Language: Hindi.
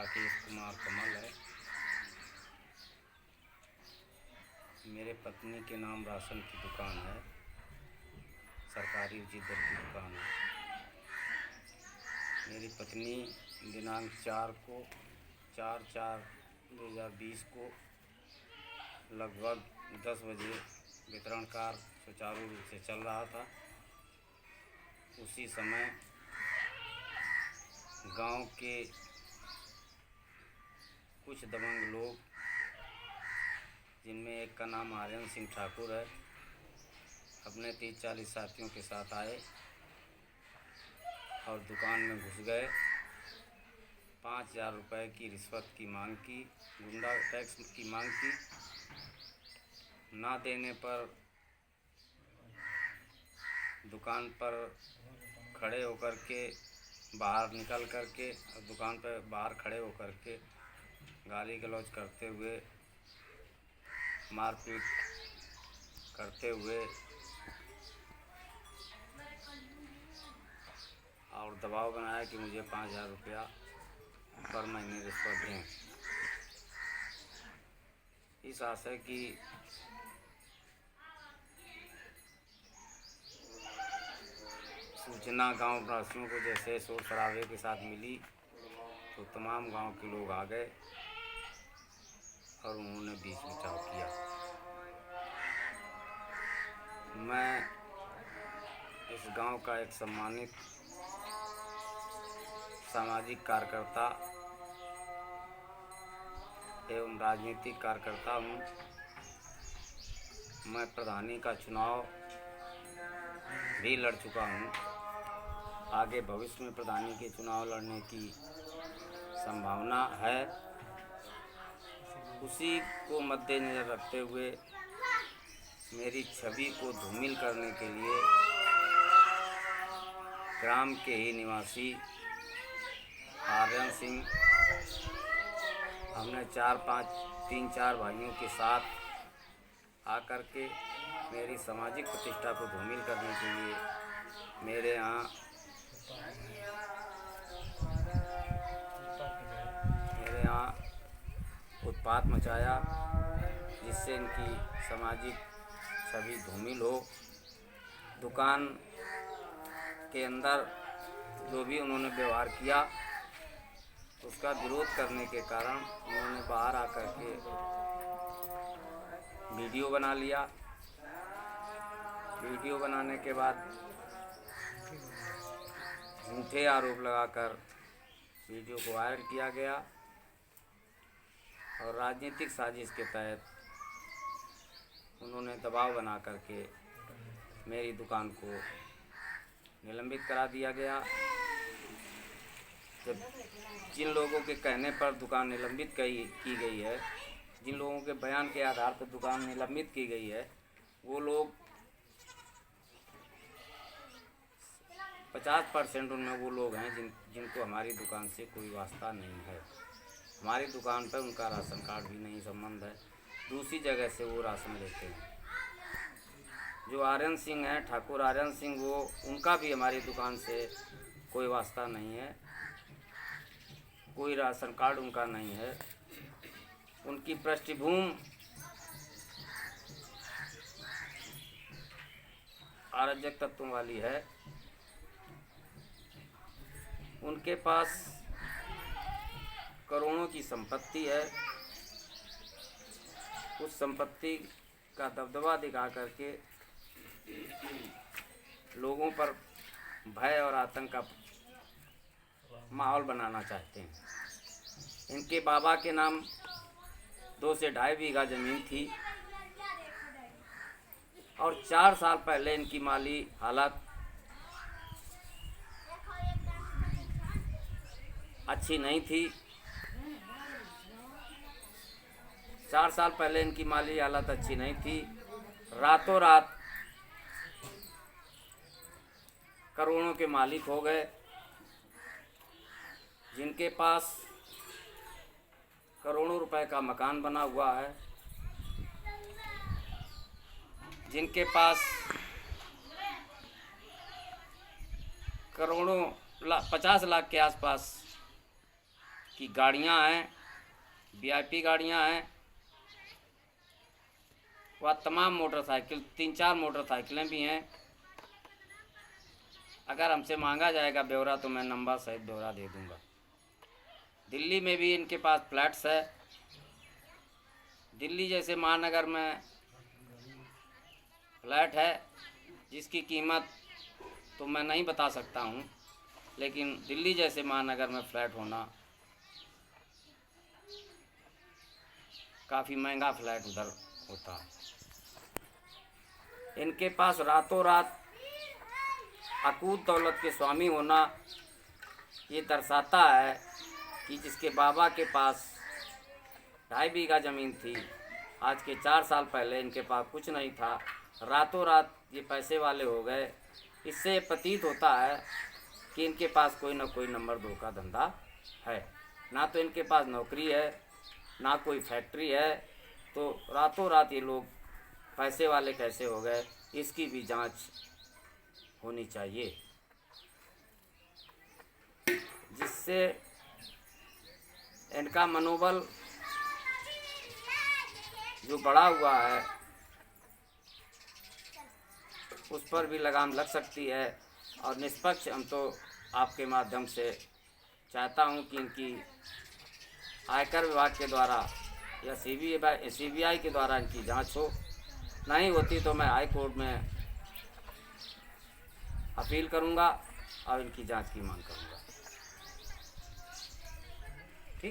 राकेश कुमार कमल है। मेरे पत्नी के नाम राशन की दुकान है, सरकारी उचित दर की दुकान है। मेरी पत्नी दिनांक 4/4/2020 को लगभग 10 बजे वितरण कार्य सुचारू रूप से चल रहा था। उसी समय गांव के कुछ दबंग लोग, जिनमें एक का नाम आर्यन सिंह ठाकुर है, अपने 30-40 साथियों के साथ आए और दुकान में घुस गए। 5,000 रुपये की रिश्वत की मांग की, गुंडा टैक्स की मांग की। ना देने पर दुकान पर खड़े होकर के, बाहर निकल कर के, दुकान पर बाहर खड़े होकर के गाली गलौज करते हुए, मारपीट करते हुए और दबाव बनाया कि मुझे 5,000 रुपया पर महीने रिश्वत दें। इस आशय की सूचना गांव वासियों को जैसे शोर शराबे के साथ मिली तो तमाम गांव के लोग आ गए और उन्होंने बीच बचाव किया। मैं इस गांव का एक सम्मानित सामाजिक कार्यकर्ता एवं राजनीतिक कार्यकर्ता हूँ। मैं प्रधानी का चुनाव भी लड़ चुका हूँ। आगे भविष्य में प्रधानी के चुनाव लड़ने की संभावना है। उसी को मद्देनज़र रखते हुए मेरी छवि को धूमिल करने के लिए ग्राम के ही निवासी आर्यन सिंह, हमने 3-4 भाइयों के साथ आकर के मेरी सामाजिक प्रतिष्ठा को धूमिल करने के लिए मेरे यहाँ उत्पात मचाया, जिससे इनकी सामाजिक छवि धूमिल हो। दुकान के अंदर जो भी उन्होंने व्यवहार किया उसका विरोध करने के कारण उन्होंने बाहर आकर के वीडियो बना लिया। वीडियो बनाने के बाद झूठे आरोप लगाकर वीडियो को वायरल किया गया और राजनीतिक साजिश के तहत उन्होंने दबाव बना करके मेरी दुकान को निलंबित करा दिया गया। जब जिन लोगों के कहने पर दुकान निलंबित की गई है, जिन लोगों के बयान के आधार पर दुकान निलंबित की गई है, वो लोग 50% उनमें वो लोग हैं जिनको हमारी दुकान से कोई वास्ता नहीं है। हमारी दुकान पर उनका राशन कार्ड भी नहीं संबंध है, दूसरी जगह से वो राशन लेते हैं। जो आर्यन सिंह हैं, ठाकुर आर्यन सिंह, वो उनका भी हमारी दुकान से कोई वास्ता नहीं है, कोई राशन कार्ड उनका नहीं है। उनकी पृष्ठभूमि अराजक तत्वों वाली है। उनके पास करोड़ों की संपत्ति है। उस संपत्ति का दबदबा दिखा करके लोगों पर भय और आतंक का माहौल बनाना चाहते हैं। इनके बाबा के नाम 2 से 2.5 बीघा ज़मीन थी और 4 साल पहले इनकी माली हालत अच्छी नहीं थी। 4 साल पहले इनकी माली हालत अच्छी नहीं थी। रातों रात करोड़ों के मालिक हो गए। जिनके पास करोड़ों रुपए का मकान बना हुआ है, जिनके पास करोड़ों 50 लाख के आसपास कि गाड़ियां हैं, वीआईपी गाड़ियां हैं, वह तमाम मोटरसाइकिल, 3-4 मोटरसाइकिलें भी हैं। अगर हमसे मांगा जाएगा ब्यौरा तो मैं नंबर सहित ब्यौरा दे दूंगा। दिल्ली में भी इनके पास फ्लैट्स है। दिल्ली जैसे महानगर में फ्लैट है जिसकी कीमत तो मैं नहीं बता सकता हूँ, लेकिन दिल्ली जैसे महानगर में फ्लैट होना, काफ़ी महंगा फ्लैट उधर होता है। इनके पास रातों रात अकूत दौलत के स्वामी होना ये दर्शाता है कि जिसके बाबा के पास 2.5 बीघा ज़मीन थी, आज के 4 साल पहले इनके पास कुछ नहीं था, रातों रात ये पैसे वाले हो गए। इससे प्रतीत होता है कि इनके पास कोई ना कोई नंबर 2 का धंधा है। ना तो इनके पास नौकरी है, ना कोई फैक्ट्री है, तो रातों रात ये लोग पैसे वाले कैसे हो गए, इसकी भी जांच होनी चाहिए, जिससे इनका मनोबल जो बढ़ा हुआ है उस पर भी लगाम लग सकती है। और निष्पक्ष हम तो आपके माध्यम से चाहता हूं कि इनकी आयकर विभाग के द्वारा या सीबीआई के द्वारा इनकी जांच हो। नहीं होती तो मैं हाई कोर्ट में अपील करूंगा और इनकी जांच की मांग करूंगा।